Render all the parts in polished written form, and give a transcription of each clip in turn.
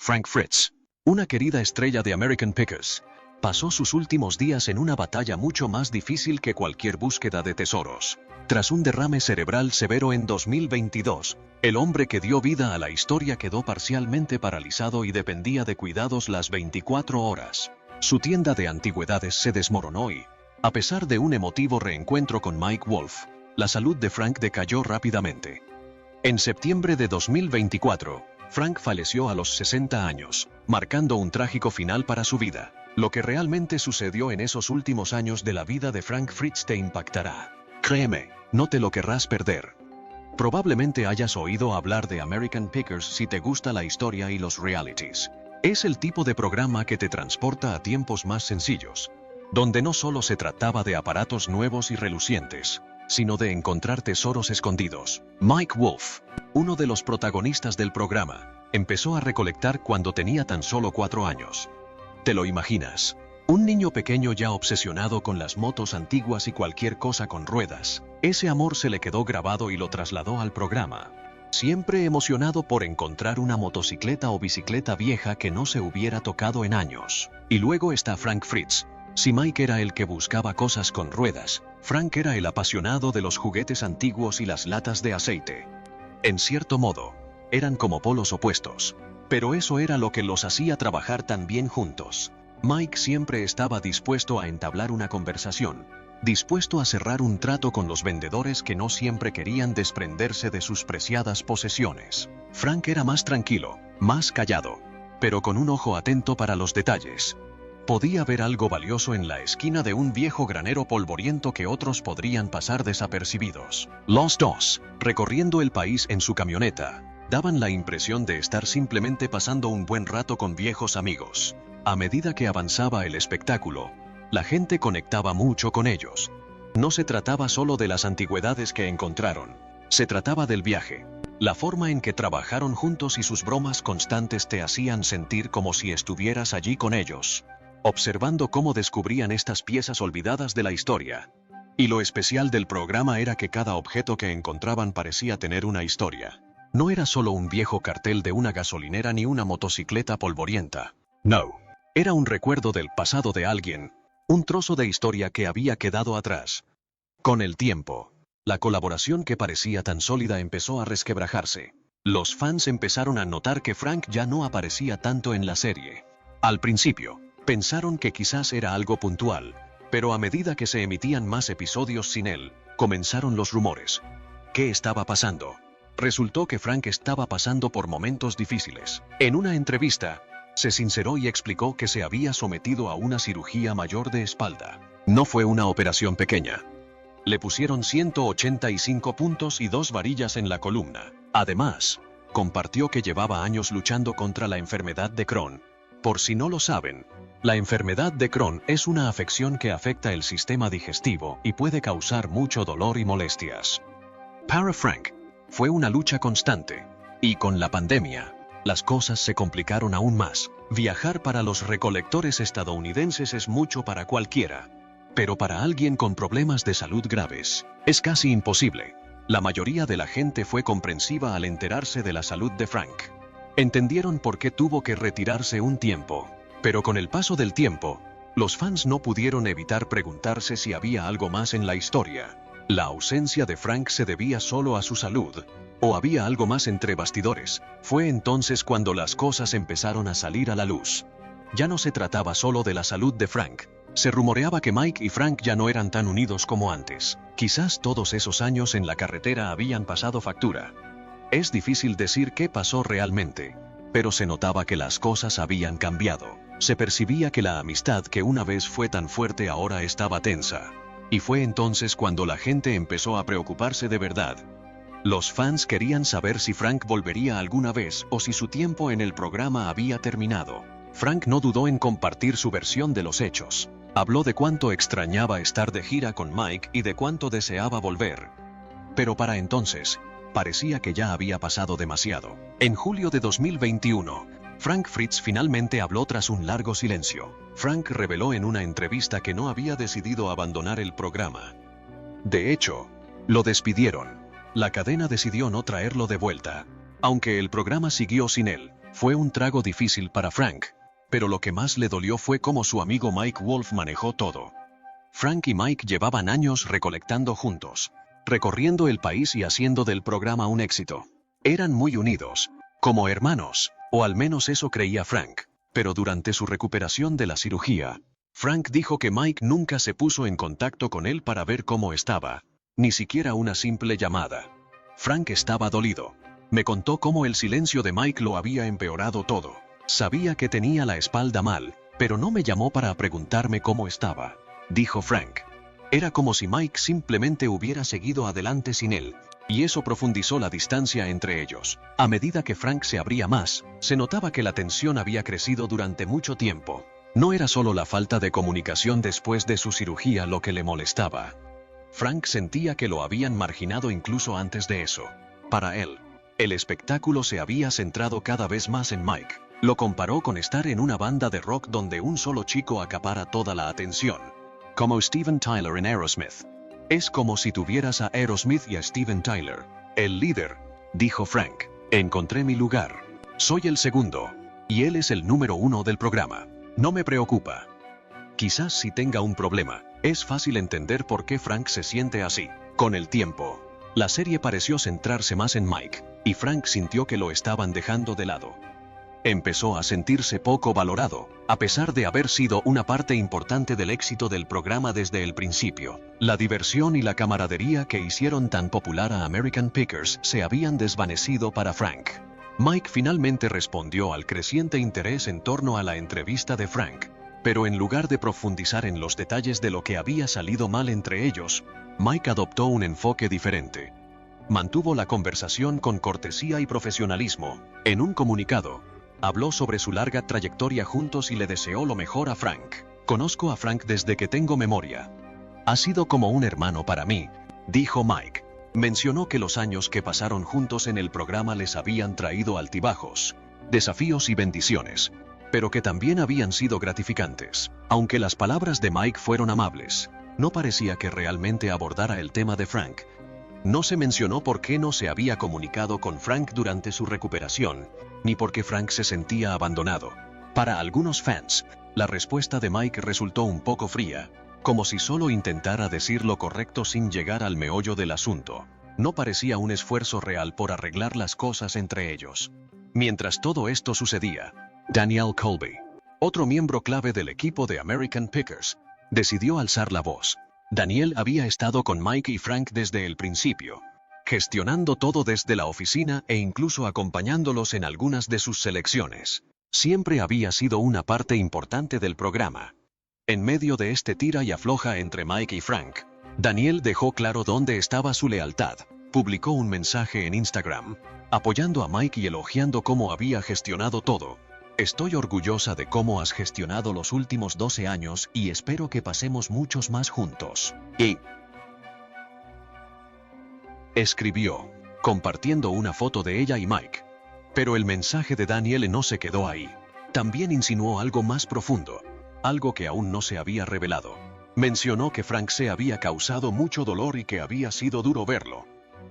Frank Fritz, una querida estrella de American Pickers, pasó sus últimos días en una batalla mucho más difícil que cualquier búsqueda de tesoros. Tras un derrame cerebral severo en 2022, el hombre que dio vida a la historia quedó parcialmente paralizado y dependía de cuidados las 24 horas. Su tienda de antigüedades se desmoronó y, a pesar de un emotivo reencuentro con Mike Wolfe, la salud de Frank decayó rápidamente. En septiembre de 2024, Frank falleció a los 60 años, marcando un trágico final para su vida. Lo que realmente sucedió en esos últimos años de la vida de Frank Fritz te impactará. Créeme, no te lo querrás perder. Probablemente hayas oído hablar de American Pickers si te gusta la historia y los realities. Es el tipo de programa que te transporta a tiempos más sencillos, donde no solo se trataba de aparatos nuevos y relucientes, sino de encontrar tesoros escondidos. Mike Wolfe, uno de los protagonistas del programa, empezó a recolectar cuando tenía tan solo 4 años. ¿Te lo imaginas? Un niño pequeño ya obsesionado con las motos antiguas y cualquier cosa con ruedas. Ese amor se le quedó grabado y lo trasladó al programa. Siempre emocionado por encontrar una motocicleta o bicicleta vieja que no se hubiera tocado en años. Y luego está Frank Fritz. Si Mike era el que buscaba cosas con ruedas, Frank era el apasionado de los juguetes antiguos y las latas de aceite. En cierto modo, eran como polos opuestos. Pero eso era lo que los hacía trabajar tan bien juntos. Mike siempre estaba dispuesto a entablar una conversación, dispuesto a cerrar un trato con los vendedores que no siempre querían desprenderse de sus preciadas posesiones. Frank era más tranquilo, más callado, pero con un ojo atento para los detalles. Podía ver algo valioso en la esquina de un viejo granero polvoriento que otros podrían pasar desapercibidos. Los dos, recorriendo el país en su camioneta, daban la impresión de estar simplemente pasando un buen rato con viejos amigos. A medida que avanzaba el espectáculo, la gente conectaba mucho con ellos. No se trataba solo de las antigüedades que encontraron, se trataba del viaje. La forma en que trabajaron juntos y sus bromas constantes te hacían sentir como si estuvieras allí con ellos, observando cómo descubrían estas piezas olvidadas de la historia. Y lo especial del programa era que cada objeto que encontraban parecía tener una historia. No era solo un viejo cartel de una gasolinera ni una motocicleta polvorienta. No. Era un recuerdo del pasado de alguien, un trozo de historia que había quedado atrás. Con el tiempo, la colaboración que parecía tan sólida empezó a resquebrajarse. Los fans empezaron a notar que Frank ya no aparecía tanto en la serie. Al principio, pensaron que quizás era algo puntual, pero a medida que se emitían más episodios sin él, comenzaron los rumores. ¿Qué estaba pasando? Resultó que Frank estaba pasando por momentos difíciles. En una entrevista, se sinceró y explicó que se había sometido a una cirugía mayor de espalda. No fue una operación pequeña. Le pusieron 185 puntos y 2 varillas en la columna. Además, compartió que llevaba años luchando contra la enfermedad de Crohn. Por si no lo saben, la enfermedad de Crohn es una afección que afecta el sistema digestivo y puede causar mucho dolor y molestias. Para Frank, fue una lucha constante, y con la pandemia, las cosas se complicaron aún más. Viajar para los recolectores estadounidenses es mucho para cualquiera, pero para alguien con problemas de salud graves, es casi imposible. La mayoría de la gente fue comprensiva al enterarse de la salud de Frank. Entendieron por qué tuvo que retirarse un tiempo, pero con el paso del tiempo, los fans no pudieron evitar preguntarse si había algo más en la historia. ¿La ausencia de Frank se debía solo a su salud? ¿O había algo más entre bastidores? Fue entonces cuando las cosas empezaron a salir a la luz. Ya no se trataba solo de la salud de Frank. Se rumoreaba que Mike y Frank ya no eran tan unidos como antes. Quizás todos esos años en la carretera habían pasado factura. Es difícil decir qué pasó realmente, pero se notaba que las cosas habían cambiado. Se percibía que la amistad que una vez fue tan fuerte ahora estaba tensa. Y fue entonces cuando la gente empezó a preocuparse de verdad. Los fans querían saber si Frank volvería alguna vez o si su tiempo en el programa había terminado. Frank no dudó en compartir su versión de los hechos. Habló de cuánto extrañaba estar de gira con Mike y de cuánto deseaba volver. Pero para entonces, parecía que ya había pasado demasiado. En julio de 2021, Frank Fritz finalmente habló tras un largo silencio. Frank reveló en una entrevista que no había decidido abandonar el programa. De hecho, lo despidieron. La cadena decidió no traerlo de vuelta. Aunque el programa siguió sin él, Fue un trago difícil para Frank, pero lo que más le dolió fue cómo su amigo Mike Wolf manejó todo. Frank y Mike llevaban años recolectando juntos, recorriendo el país y haciendo del programa un éxito. Eran muy unidos, como hermanos, o al menos eso creía Frank, pero durante su recuperación de la cirugía, Frank dijo que Mike nunca se puso en contacto con él para ver cómo estaba, ni siquiera una simple llamada. Frank estaba dolido. Me contó cómo el silencio de Mike lo había empeorado todo. Sabía que tenía la espalda mal, pero no me llamó para preguntarme cómo estaba, dijo Frank. Era como si Mike simplemente hubiera seguido adelante sin él, y eso profundizó la distancia entre ellos. A medida que Frank se abría más, se notaba que la tensión había crecido durante mucho tiempo. No era solo la falta de comunicación después de su cirugía lo que le molestaba. Frank sentía que lo habían marginado incluso antes de eso. Para él, el espectáculo se había centrado cada vez más en Mike. Lo comparó con estar en una banda de rock donde un solo chico acapara toda la atención. Como Steven Tyler en Aerosmith. Es como si tuvieras a Aerosmith y a Steven Tyler, el líder, dijo Frank. Encontré mi lugar. Soy el segundo, y él es el número 1 del programa. No me preocupa. Quizás si tenga un problema. Es fácil entender por qué Frank se siente así. Con el tiempo, la serie pareció centrarse más en Mike, y Frank sintió que lo estaban dejando de lado. Empezó a sentirse poco valorado, a pesar de haber sido una parte importante del éxito del programa desde el principio. La diversión y la camaradería que hicieron tan popular a American Pickers se habían desvanecido para Frank. Mike finalmente respondió al creciente interés en torno a la entrevista de Frank, pero en lugar de profundizar en los detalles de lo que había salido mal entre ellos, Mike adoptó un enfoque diferente. Mantuvo la conversación con cortesía y profesionalismo. En un comunicado, habló sobre su larga trayectoria juntos y le deseó lo mejor a Frank. Conozco a Frank desde que tengo memoria. Ha sido como un hermano para mí, dijo Mike. Mencionó que los años que pasaron juntos en el programa les habían traído altibajos, desafíos y bendiciones, pero que también habían sido gratificantes. Aunque las palabras de Mike fueron amables, no parecía que realmente abordara el tema de Frank. No se mencionó por qué no se había comunicado con Frank durante su recuperación, ni por qué Frank se sentía abandonado. Para algunos fans, la respuesta de Mike resultó un poco fría, como si solo intentara decir lo correcto sin llegar al meollo del asunto. No parecía un esfuerzo real por arreglar las cosas entre ellos. Mientras todo esto sucedía, Danielle Colby, otro miembro clave del equipo de American Pickers, decidió alzar la voz. Danielle había estado con Mike y Frank desde el principio, gestionando todo desde la oficina e incluso acompañándolos en algunas de sus selecciones. Siempre había sido una parte importante del programa. En medio de este tira y afloja entre Mike y Frank, Danielle dejó claro dónde estaba su lealtad. Publicó un mensaje en Instagram, apoyando a Mike y elogiando cómo había gestionado todo. Estoy orgullosa de cómo has gestionado los últimos 12 años y espero que pasemos muchos más juntos. Y escribió, compartiendo una foto de ella y Mike. Pero el mensaje de Danielle no se quedó ahí. También insinuó algo más profundo, algo que aún no se había revelado. Mencionó que Frank se había causado mucho dolor y que había sido duro verlo.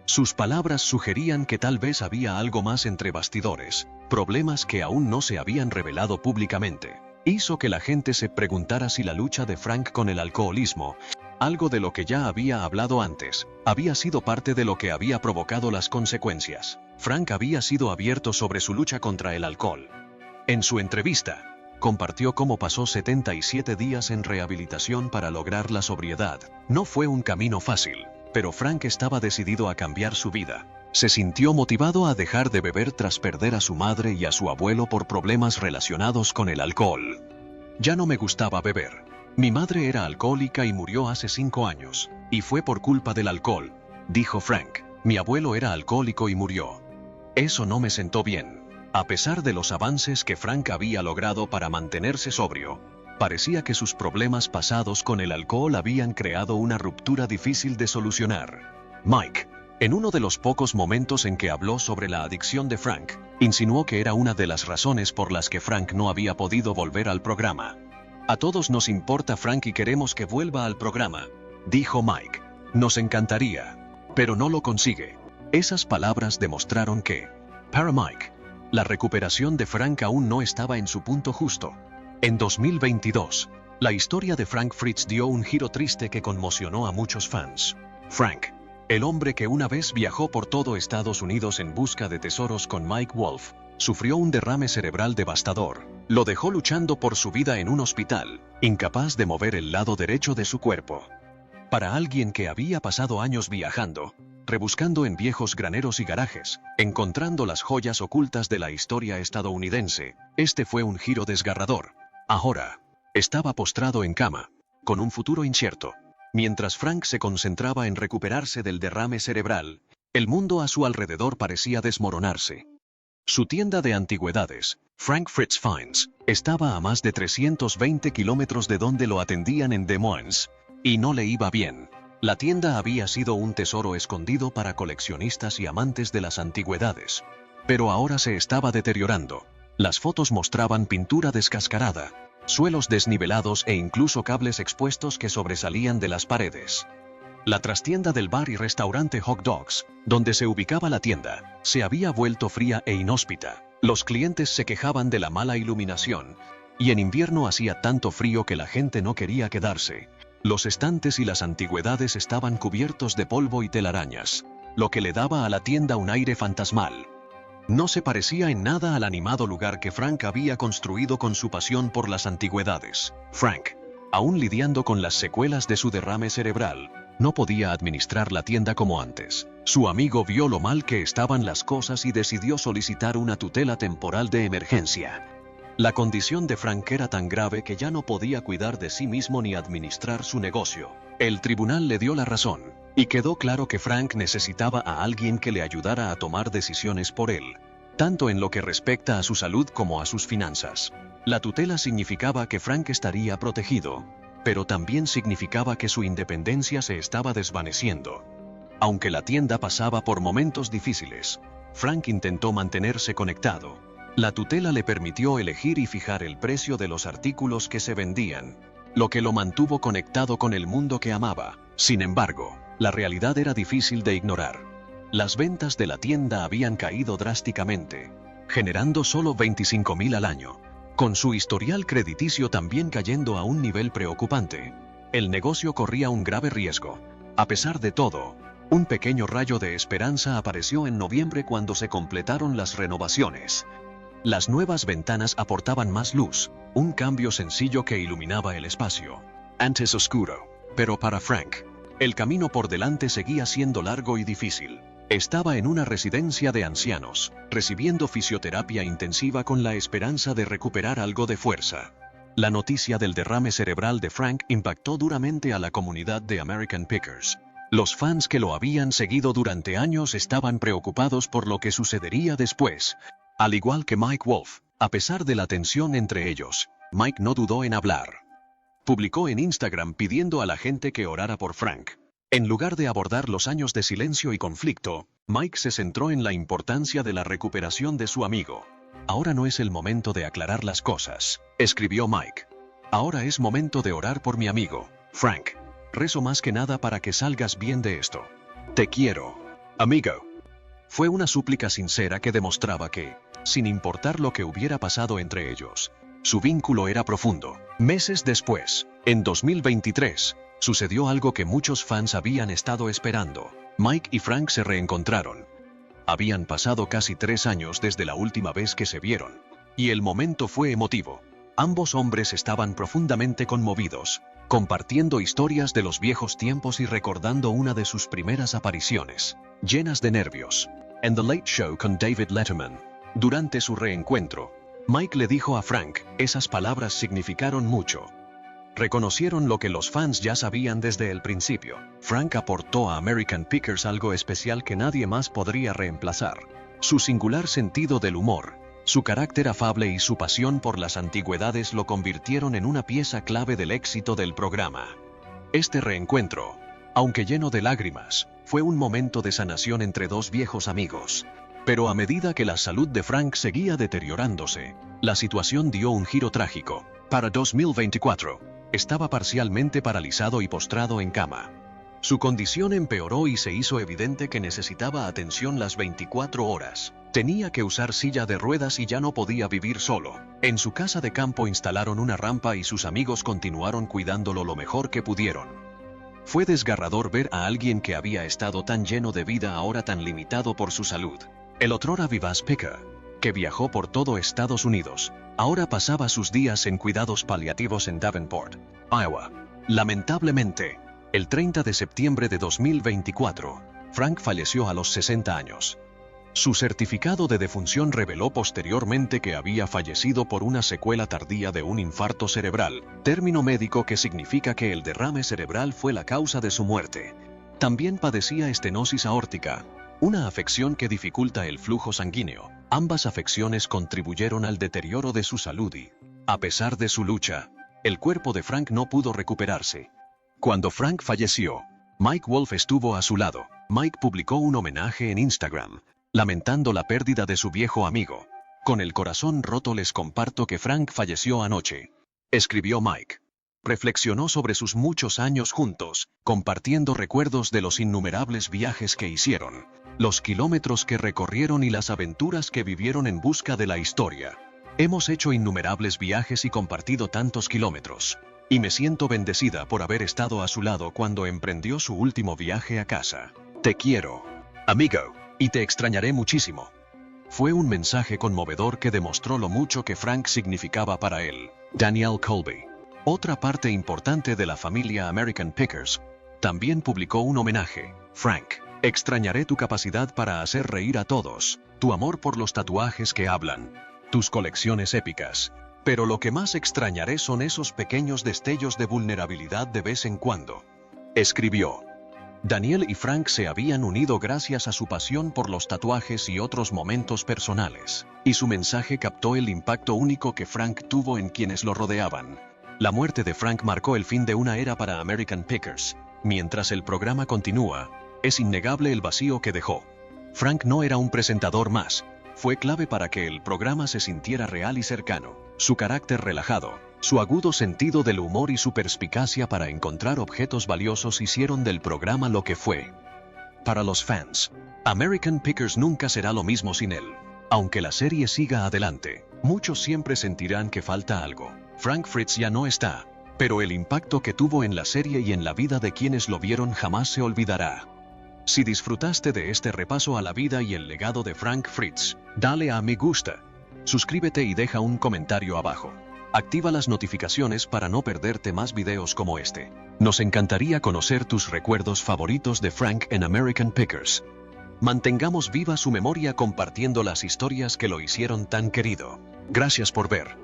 Sus palabras sugerían que tal vez había algo más entre bastidores, problemas que aún no se habían revelado públicamente. Hizo que la gente se preguntara si la lucha de Frank con el alcoholismo, algo de lo que ya había hablado antes, había sido parte de lo que había provocado las consecuencias. Frank había sido abierto sobre su lucha contra el alcohol. En su entrevista, compartió cómo pasó 77 días en rehabilitación para lograr la sobriedad. No fue un camino fácil, pero Frank estaba decidido a cambiar su vida. Se sintió motivado a dejar de beber tras perder a su madre y a su abuelo por problemas relacionados con el alcohol. Ya no me gustaba beber. Mi madre era alcohólica y murió hace 5 años, y fue por culpa del alcohol, dijo Frank. Mi abuelo era alcohólico y murió. Eso no me sentó bien. A pesar de los avances que Frank había logrado para mantenerse sobrio, parecía que sus problemas pasados con el alcohol habían creado una ruptura difícil de solucionar. Mike, en uno de los pocos momentos en que habló sobre la adicción de Frank, insinuó que era una de las razones por las que Frank no había podido volver al programa. A todos nos importa Frank y queremos que vuelva al programa, dijo Mike. Nos encantaría, pero no lo consigue. Esas palabras demostraron que, para Mike, la recuperación de Frank aún no estaba en su punto justo. En 2022, la historia de Frank Fritz dio un giro triste que conmocionó a muchos fans. Frank, el hombre que una vez viajó por todo Estados Unidos en busca de tesoros con Mike Wolf, sufrió un derrame cerebral devastador. Lo dejó luchando por su vida en un hospital, incapaz de mover el lado derecho de su cuerpo. Para alguien que había pasado años viajando, rebuscando en viejos graneros y garajes, encontrando las joyas ocultas de la historia estadounidense, este fue un giro desgarrador. Ahora, estaba postrado en cama, con un futuro incierto. Mientras Frank se concentraba en recuperarse del derrame cerebral, el mundo a su alrededor parecía desmoronarse. Su tienda de antigüedades, Frank Fritz Finds, estaba a más de 320 kilómetros de donde lo atendían en Des Moines, y no le iba bien. La tienda había sido un tesoro escondido para coleccionistas y amantes de las antigüedades. Pero ahora se estaba deteriorando. Las fotos mostraban pintura descascarada, suelos desnivelados e incluso cables expuestos que sobresalían de las paredes. La trastienda del bar y restaurante Hot Dogs, donde se ubicaba la tienda, se había vuelto fría e inhóspita. Los clientes se quejaban de la mala iluminación, y en invierno hacía tanto frío que la gente no quería quedarse. Los estantes y las antigüedades estaban cubiertos de polvo y telarañas, lo que le daba a la tienda un aire fantasmal. No se parecía en nada al animado lugar que Frank había construido con su pasión por las antigüedades. Frank, aún lidiando con las secuelas de su derrame cerebral, no podía administrar la tienda como antes. Su amigo vio lo mal que estaban las cosas y decidió solicitar una tutela temporal de emergencia. La condición de Frank era tan grave que ya no podía cuidar de sí mismo ni administrar su negocio. El tribunal le dio la razón, y quedó claro que Frank necesitaba a alguien que le ayudara a tomar decisiones por él, tanto en lo que respecta a su salud como a sus finanzas. La tutela significaba que Frank estaría protegido, pero también significaba que su independencia se estaba desvaneciendo. Aunque la tienda pasaba por momentos difíciles, Frank intentó mantenerse conectado. La tutela le permitió elegir y fijar el precio de los artículos que se vendían, lo que lo mantuvo conectado con el mundo que amaba. Sin embargo, la realidad era difícil de ignorar. Las ventas de la tienda habían caído drásticamente, generando solo $25,000 al año, con su historial crediticio también cayendo a un nivel preocupante. El negocio corría un grave riesgo. A pesar de todo, un pequeño rayo de esperanza apareció en noviembre cuando se completaron las renovaciones. Las nuevas ventanas aportaban más luz, un cambio sencillo que iluminaba el espacio. Antes oscuro, pero para Frank, el camino por delante seguía siendo largo y difícil. Estaba en una residencia de ancianos, recibiendo fisioterapia intensiva con la esperanza de recuperar algo de fuerza. La noticia del derrame cerebral de Frank impactó duramente a la comunidad de American Pickers. Los fans que lo habían seguido durante años estaban preocupados por lo que sucedería después. Al igual que Mike Wolf, a pesar de la tensión entre ellos, Mike no dudó en hablar. Publicó en Instagram pidiendo a la gente que orara por Frank. En lugar de abordar los años de silencio y conflicto, Mike se centró en la importancia de la recuperación de su amigo. Ahora no es el momento de aclarar las cosas, escribió Mike. Ahora es momento de orar por mi amigo, Frank. Rezo más que nada para que salgas bien de esto. Te quiero, amigo. Fue una súplica sincera que demostraba que, sin importar lo que hubiera pasado entre ellos, su vínculo era profundo. Meses después, en 2023, sucedió algo que muchos fans habían estado esperando. Mike y Frank se reencontraron. Habían pasado casi 3 años desde la última vez que se vieron, y el momento fue emotivo. Ambos hombres estaban profundamente conmovidos, compartiendo historias de los viejos tiempos y recordando una de sus primeras apariciones, llenas de nervios, en The Late Show con David Letterman. Durante su reencuentro, Mike le dijo a Frank, esas palabras significaron mucho. Reconocieron lo que los fans ya sabían desde el principio. Frank aportó a American Pickers algo especial que nadie más podría reemplazar. Su singular sentido del humor, su carácter afable y su pasión por las antigüedades lo convirtieron en una pieza clave del éxito del programa. Este reencuentro, aunque lleno de lágrimas, fue un momento de sanación entre dos viejos amigos. Pero a medida que la salud de Frank seguía deteriorándose, la situación dio un giro trágico. Para 2024, estaba parcialmente paralizado y postrado en cama. Su condición empeoró y se hizo evidente que necesitaba atención las 24 horas. Tenía que usar silla de ruedas y ya no podía vivir solo. En su casa de campo instalaron una rampa y sus amigos continuaron cuidándolo lo mejor que pudieron. Fue desgarrador ver a alguien que había estado tan lleno de vida ahora tan limitado por su salud. El otrora vivaz Picker, que viajó por todo Estados Unidos, ahora pasaba sus días en cuidados paliativos en Davenport, Iowa. Lamentablemente, el 30 de septiembre de 2024, Frank falleció a los 60 años. Su certificado de defunción reveló posteriormente que había fallecido por una secuela tardía de un infarto cerebral, término médico que significa que el derrame cerebral fue la causa de su muerte. También padecía estenosis aórtica, una afección que dificulta el flujo sanguíneo. Ambas afecciones contribuyeron al deterioro de su salud y, a pesar de su lucha, el cuerpo de Frank no pudo recuperarse. Cuando Frank falleció, Mike Wolf estuvo a su lado. Mike publicó un homenaje en Instagram, lamentando la pérdida de su viejo amigo. Con el corazón roto les comparto que Frank falleció anoche, escribió Mike. Reflexionó sobre sus muchos años juntos, compartiendo recuerdos de los innumerables viajes que hicieron, los kilómetros que recorrieron y las aventuras que vivieron en busca de la historia. Hemos hecho innumerables viajes y compartido tantos kilómetros, y me siento bendecida por haber estado a su lado cuando emprendió su último viaje a casa. Te quiero, amigo, y te extrañaré muchísimo. Fue un mensaje conmovedor que demostró lo mucho que Frank significaba para él. Danielle Colby, otra parte importante de la familia American Pickers, también publicó un homenaje. Frank, extrañaré tu capacidad para hacer reír a todos, tu amor por los tatuajes que hablan, tus colecciones épicas. Pero lo que más extrañaré son esos pequeños destellos de vulnerabilidad de vez en cuando. Escribió. Danielle y Frank se habían unido gracias a su pasión por los tatuajes y otros momentos personales, y su mensaje captó el impacto único que Frank tuvo en quienes lo rodeaban. La muerte de Frank marcó el fin de una era para American Pickers. Mientras el programa continúa, es innegable el vacío que dejó. Frank no era un presentador más, fue clave para que el programa se sintiera real y cercano. Su carácter relajado, su agudo sentido del humor y su perspicacia para encontrar objetos valiosos hicieron del programa lo que fue. Para los fans, American Pickers nunca será lo mismo sin él. Aunque la serie siga adelante, muchos siempre sentirán que falta algo. Frank Fritz ya no está, pero el impacto que tuvo en la serie y en la vida de quienes lo vieron jamás se olvidará. Si disfrutaste de este repaso a la vida y el legado de Frank Fritz, dale a me gusta, suscríbete y deja un comentario abajo. Activa las notificaciones para no perderte más videos como este. Nos encantaría conocer tus recuerdos favoritos de Frank en American Pickers. Mantengamos viva su memoria compartiendo las historias que lo hicieron tan querido. Gracias por ver.